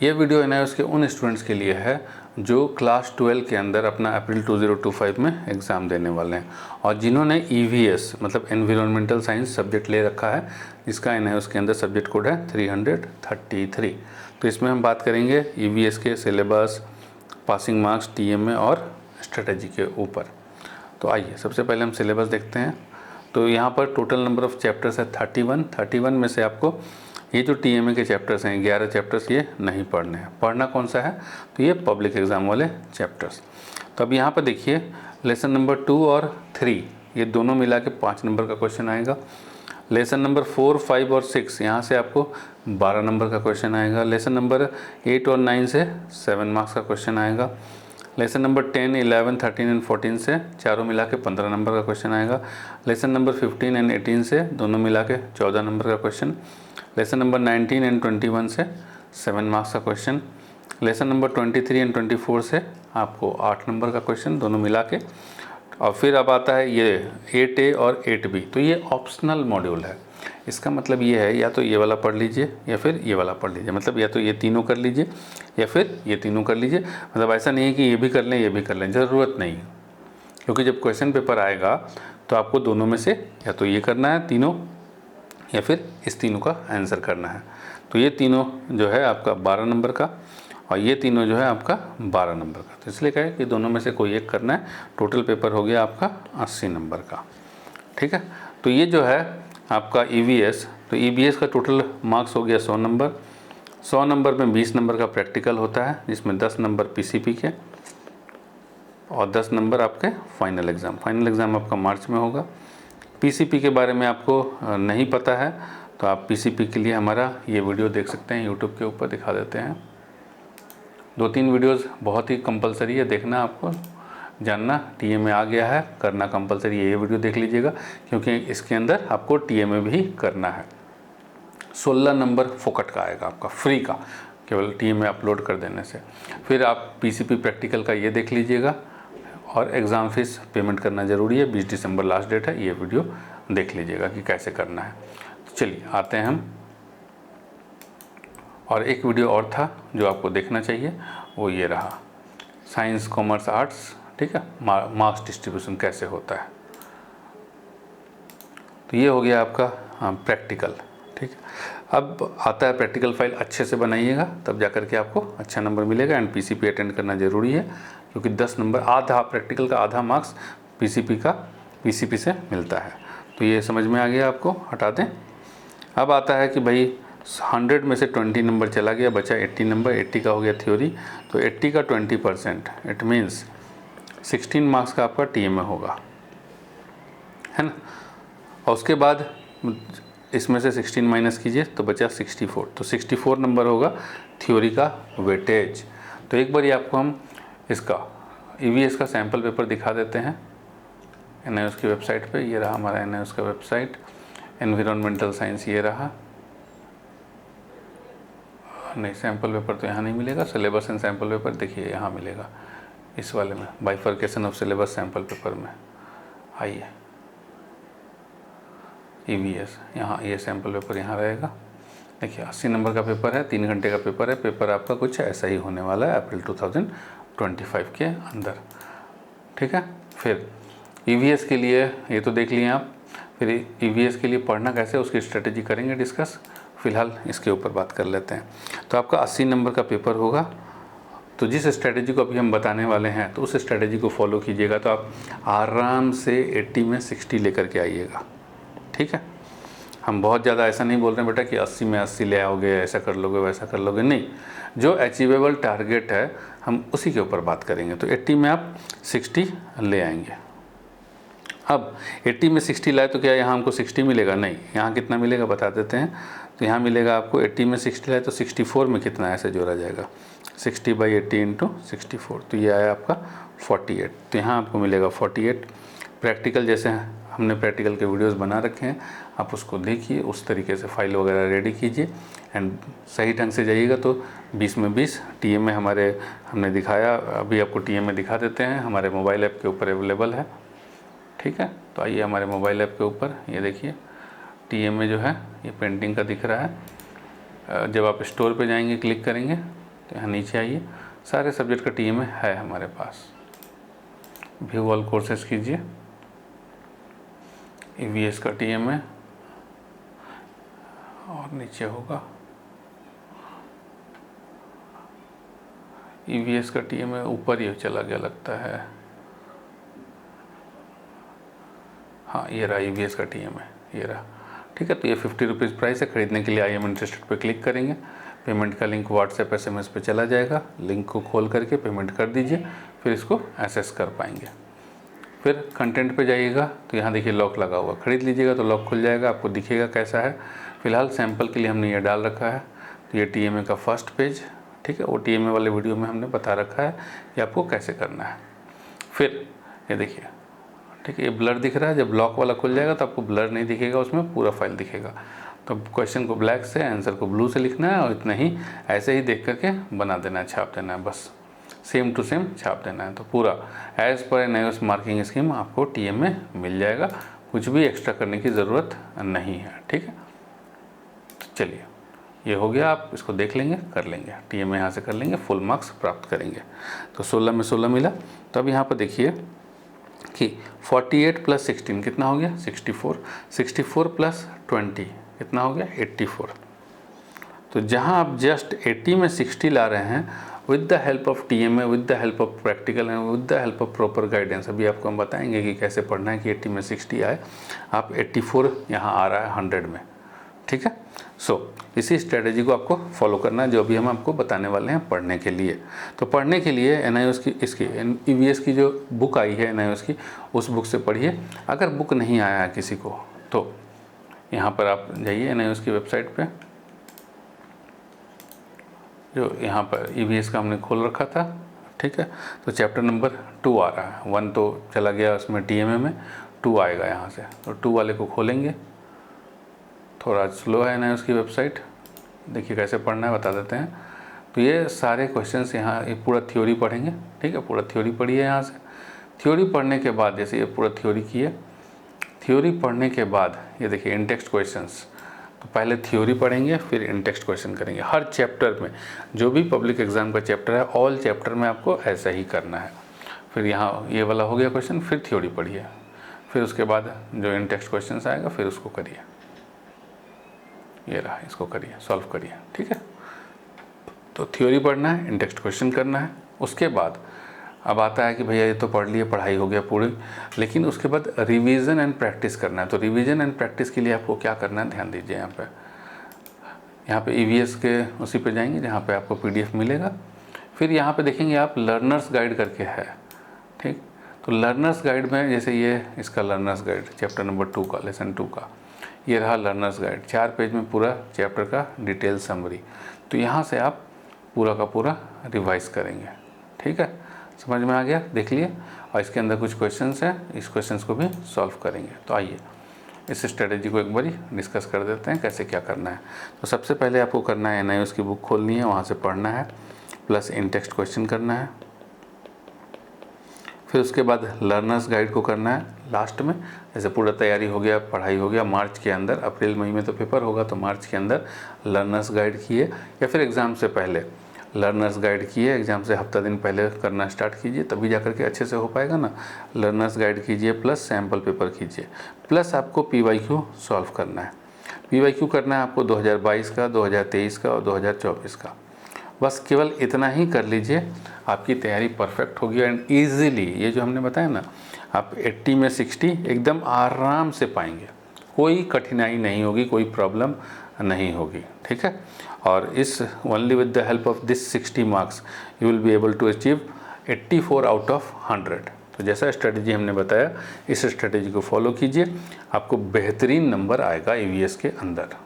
ये video NIOS के उन स्टूडेंट्स के लिए है जो क्लास 12 के अंदर अपना अप्रैल 2025 में एग्ज़ाम देने वाले हैं और जिन्होंने ईवीएस मतलब एनवायरमेंटल साइंस सब्जेक्ट ले रखा है, जिसका एनआईओएस के अंदर सब्जेक्ट कोड है 333। तो इसमें हम बात करेंगे ईवीएस के सिलेबस, पासिंग मार्क्स, टीएमए और स्ट्रेटजी के ऊपर। तो आइए सबसे पहले हम सिलेबस देखते हैं। तो यहाँ पर टोटल नंबर ऑफ़ चैप्टर्स है 31 में से आपको ये जो टीएमए के चैप्टर्स हैं 11 चैप्टर्स ये नहीं पढ़ने हैं। पढ़ना कौन सा है? तो ये पब्लिक एग्ज़ाम वाले चैप्टर्स। तो अब यहाँ पर देखिए लेसन नंबर 2 और 3 ये दोनों मिला के 5 नंबर का क्वेश्चन आएगा। लेसन नंबर 4, 5 और 6 यहाँ से आपको 12 नंबर का क्वेश्चन आएगा। लेसन नंबर 8 और 9 से 7 मार्क्स का क्वेश्चन आएगा। लेसन नंबर 10, 11, 13 एंड 14 से चारों मिला के 15 नंबर का क्वेश्चन आएगा। लेसन नंबर 15 एंड 18 से दोनों मिला के 14 नंबर का क्वेश्चन। लेसन नंबर 19 एंड 21 से 7 मार्क्स का क्वेश्चन। लेसन नंबर 23 एंड 24 से आपको 8 नंबर का क्वेश्चन दोनों मिला के। और फिर अब आता है ये 8A और 8B। तो ये ऑप्शनल मॉड्यूल है। इसका मतलब ये है या तो ये वाला पढ़ लीजिए या फिर ये वाला पढ़ लीजिए, मतलब या तो ये तीनों कर लीजिए या फिर ये तीनों कर लीजिए। मतलब ऐसा नहीं है कि ये भी कर लें ये भी कर लें, ज़रूरत नहीं है, क्योंकि जब क्वेश्चन पेपर आएगा तो आपको दोनों में से या तो ये करना है तीनों या फिर इस तीनों का आंसर करना है। तो ये तीनों जो है आपका 12 नंबर का और ये तीनों जो है आपका 12 नंबर का। तो इसलिए कहे कि दोनों में से कोई एक करना है। टोटल पेपर हो गया आपका 80 नंबर का। ठीक है, तो ये जो है आपका ईवीएस, तो ईवीएस का टोटल मार्क्स हो गया 100 नंबर। 100 नंबर में 20 नंबर का प्रैक्टिकल होता है, जिसमें 10 नंबर पीसीपी के और 10 नंबर आपके फाइनल एग्ज़ाम। फाइनल एग्ज़ाम आपका मार्च में होगा। पीसीपी के बारे में आपको नहीं पता है तो आप पीसीपी के लिए हमारा ये वीडियो देख सकते हैं, यूट्यूब के ऊपर दिखा देते हैं। 2-3 वीडियोस बहुत ही कंपलसरी है देखना, आपको जानना टीएमए आ गया है, करना कंपलसरी है। ये वीडियो देख लीजिएगा क्योंकि इसके अंदर आपको टीएमए भी करना है। 16 नंबर फोकट का आएगा आपका, फ्री का, केवल टीएमए अपलोड कर देने से। फिर आप पीसीपी प्रैक्टिकल का ये देख लीजिएगा और एग्ज़ाम फीस पेमेंट करना ज़रूरी है। 20 दिसंबर लास्ट डेट है। ये वीडियो देख लीजिएगा कि कैसे करना है। तो चलिए आते हैं हम। और एक वीडियो और था जो आपको देखना चाहिए, वो ये रहा, साइंस, कॉमर्स, आर्ट्स, ठीक है, मार्क्स डिस्ट्रीब्यूशन कैसे होता है। तो ये हो गया आपका प्रैक्टिकल। ठीक है, अब आता है प्रैक्टिकल फाइल अच्छे से बनाइएगा, तब जा कर के आपको अच्छा नंबर मिलेगा। एंड पीसीपी अटेंड करना ज़रूरी है क्योंकि 10 नंबर, आधा प्रैक्टिकल का आधा मार्क्स पीसीपी से मिलता है। तो ये समझ में आ गया आपको, हटा दें। अब आता है कि भाई 100 में से 20 नंबर चला गया, बचा 80 नंबर। 80 का हो गया थ्योरी, तो 80 का 20%, इट मीन्स 16 मार्क्स का आपका टीएमए होगा, है ना। और उसके बाद इसमें से 16 माइनस कीजिए तो बचा 64। तो 64 नंबर होगा थ्योरी का वेटेज। तो एक बार ये आपको हम इसका ईवीएस का सैम्पल पेपर दिखा देते हैं एनआईओएस की वेबसाइट पे। ये रहा हमारा एनआईओएस का वेबसाइट, एनवायरमेंटल साइंस ये रहा। नहीं, सैम्पल पेपर तो यहाँ नहीं मिलेगा। सिलेबस एंड सैम्पल पेपर देखिए यहाँ मिलेगा, इस वाले में, bifurcation of syllabus sample paper में। आइए ईवीएस, यहाँ ये सैम्पल पेपर यहाँ रहेगा। देखिए 80 नंबर का पेपर है, 3 घंटे का पेपर है। पेपर आपका कुछ ऐसा ही होने वाला है अप्रैल 2025 के अंदर। ठीक है, फिर ईवीएस के लिए ये तो देख लिए आप। फिर ईवीएस के लिए पढ़ना कैसे, उसकी स्ट्रेटेजी करेंगे डिस्कस। फ़िलहाल इसके ऊपर बात कर लेते हैं। तो आपका 80 नंबर का पेपर होगा। तो जिस स्ट्रेटेजी को अभी हम बताने वाले हैं तो उस स्ट्रेटेजी को फॉलो कीजिएगा तो आप आराम से 80 में 60 लेकर के आइएगा। ठीक है, हम बहुत ज़्यादा ऐसा नहीं बोल रहे हैं बेटा कि 80 में 80 ले आओगे, ऐसा कर लोगे वैसा कर लोगे, नहीं। जो अचीवेबल टारगेट है हम उसी के ऊपर बात करेंगे। तो 80 में आप 60 ले आएंगे। अब 80 में 60 लाए तो क्या यहाँ हमको 60 मिलेगा? नहीं, यहाँ कितना मिलेगा बता देते हैं। तो यहाँ मिलेगा आपको 80 में 60 लाए तो 64 में कितना ऐसे जोड़ा जाएगा, 60/80 × 64। तो ये आया आपका 48। तो यहाँ आपको मिलेगा 48। प्रैक्टिकल जैसे हमने प्रैक्टिकल के वीडियोस बना रखे हैं, आप उसको देखिए, उस तरीके से फाइल वगैरह रेडी कीजिए एंड सही ढंग से जाइएगा। तो 20 में 20 टीएमए हमारे हमने दिखाया, अभी आपको टीएमए दिखा देते हैं, हमारे मोबाइल ऐप के ऊपर अवेलेबल है। ठीक है, तो आइए हमारे मोबाइल ऐप के ऊपर, ये देखिए टीएमए जो है ये पेंटिंग का दिख रहा है। जब आप स्टोर पे जाएंगे, क्लिक करेंगे तो यहाँ नीचे आइए, सारे सब्जेक्ट का TMA है हमारे पास। व्यू ऑल कोर्सेज कीजिए, EVS का TMA और नीचे होगा EVS का TMA, ऊपर ही चला गया लगता है, हाँ ये रहा EVS का TMA, ये रहा। ठीक है, तो ये 50 रुपीज़ प्राइस है। ख़रीदने के लिए आई एम इंटरेस्टेड पे क्लिक करेंगे, पेमेंट का लिंक व्हाट्सएप SMS पे चला जाएगा, लिंक को खोल करके पेमेंट कर दीजिए, फिर इसको एक्सेस कर पाएंगे। फिर कंटेंट पे जाइएगा तो यहाँ देखिए लॉक लगा हुआ, ख़रीद लीजिएगा तो लॉक खुल जाएगा, आपको दिखेगा कैसा है। फिलहाल सैंपल के लिए हमने ये डाल रखा है, तो ये TMA का फर्स्ट पेज, ठीक है, वो TMA वाले वीडियो में हमने बता रखा है कि आपको कैसे करना है। फिर ये देखिए, ठीक है, ये ब्लर दिख रहा है, जब ब्लॉक वाला खुल जाएगा तो आपको ब्लर नहीं दिखेगा, उसमें पूरा फाइल दिखेगा। तो क्वेश्चन को ब्लैक से, आंसर को ब्लू से लिखना है और इतना ही, ऐसे ही देख करके बना देना है, छाप देना है, बस सेम टू सेम छाप देना है। तो पूरा एज पर NIOS मार्किंग स्कीम आपको TMA मिल जाएगा, कुछ भी एक्स्ट्रा करने की ज़रूरत नहीं है। ठीक है, तो चलिए ये हो गया, आप इसको देख लेंगे, कर लेंगे, TMA यहाँ से कर लेंगे, फुल मार्क्स प्राप्त करेंगे। तो 16 में 16 मिला। तो अब यहाँ पर देखिए कि 48 + 16 कितना हो गया, 64, 64 + 20 कितना हो गया, 84। तो जहाँ आप जस्ट 80 में 60 ला रहे हैं with the help of TMA, with the help of practical and with the help of proper guidance, अभी आपको हम बताएंगे कि कैसे पढ़ना है कि 80 में 60 आए। आप 84 यहाँ आ रहा है 100 में। ठीक है, सो इसी स्ट्रेटेजी को आपको फॉलो करना है, जो अभी हम आपको बताने वाले हैं पढ़ने के लिए। तो पढ़ने के लिए NIOS की, इसकी EVS की जो बुक आई है NIOS की, उस बुक से पढ़िए। अगर बुक नहीं आया है किसी को तो यहाँ पर आप जाइए NIOS की वेबसाइट पे, जो यहाँ पर EVS का हमने खोल रखा था। ठीक है, तो चैप्टर नंबर 2 आ रहा है, 1 तो चला गया उसमें TMA में, 2 आएगा यहाँ से। तो 2 वाले को खोलेंगे, थोड़ा स्लो है NIOS की वेबसाइट, देखिए कैसे पढ़ना है बता देते हैं। तो ये सारे क्वेश्चंस यहाँ, ये पूरा थ्योरी पढ़ेंगे। ठीक है, पूरा थ्योरी पढ़िए यहाँ से। थ्योरी पढ़ने के बाद, जैसे ये पूरा थ्योरी किए, थ्योरी पढ़ने के बाद ये देखिए इन टेक्स्ट क्वेश्चंस। तो पहले थ्योरी पढ़ेंगे, फिर इन टेक्स्ट क्वेश्चन करेंगे। हर चैप्टर में, जो भी पब्लिक एग्जाम का चैप्टर है, ऑल चैप्टर में आपको ऐसा ही करना है। फिर यहाँ ये वाला हो गया क्वेश्चन, फिर थ्योरी पढ़िए, फिर उसके बाद जो इन टेक्स्ट क्वेश्चन आएगा फिर उसको करिए। ये रहा, इसको करिए, सॉल्व करिए। ठीक है, तो थ्योरी पढ़ना है, इन टेक्स्ट क्वेश्चन करना है। उसके बाद अब आता है कि भैया ये तो पढ़ लिए, पढ़ाई हो गया पूरी, लेकिन उसके बाद रिवीजन एंड प्रैक्टिस करना है। तो रिवीजन एंड प्रैक्टिस के लिए आपको क्या करना है, ध्यान दीजिए। यहाँ पे EVS के उसी पे जाएंगे जहाँ पे आपको PDF मिलेगा। फिर यहाँ पे देखेंगे आप लर्नर्स गाइड करके है। ठीक, तो लर्नर्स गाइड में जैसे ये इसका लर्नर्स गाइड चैप्टर नंबर 2 का, लेसन 2 का, ये रहा लर्नर्स गाइड, 4 पेज में पूरा चैप्टर का डिटेल समरी। तो यहाँ से आप पूरा का पूरा रिवाइज करेंगे। ठीक है, समझ में आ गया, देख लिए। और इसके अंदर कुछ क्वेश्चंस हैं, इस क्वेश्चंस को भी सॉल्व करेंगे। तो आइए इस स्ट्रेटेजी को एक बारी डिस्कस कर देते हैं कैसे क्या करना है। तो सबसे पहले आपको करना है NIOS की बुक खोलनी है, वहाँ से पढ़ना है, प्लस इन टेक्स्ट क्वेश्चन करना है। फिर उसके बाद लर्नर्स गाइड को करना है लास्ट में। जैसे पूरा तैयारी हो गया, पढ़ाई हो गया, मार्च के अंदर, अप्रैल मई में तो पेपर होगा, तो मार्च के अंदर लर्नर्स गाइड किए, या फिर एग्ज़ाम से पहले लर्नर्स गाइड किए, एग्ज़ाम से हफ्ता दिन पहले करना स्टार्ट कीजिए, तभी जा कर के अच्छे से हो पाएगा ना। लर्नर्स गाइड कीजिए, प्लस सैम्पल पेपर कीजिए, प्लस आपको PYQ सॉल्व करना है। PYQ करना है आपको 2022 का, 2023 का और 2024 का। बस केवल इतना ही कर लीजिए, आपकी तैयारी परफेक्ट होगी एंड ईज़िली, ये जो हमने बताया ना, आप 80 में 60 एकदम आराम से पाएंगे, कोई कठिनाई नहीं होगी, कोई प्रॉब्लम नहीं होगी। ठीक है, और इस only with the help of this 60 marks you will be able to achieve 84 out of 100। तो जैसा स्ट्रेटेजी हमने बताया, इस स्ट्रेटेजी को फॉलो कीजिए, आपको बेहतरीन नंबर आएगा EVS के अंदर।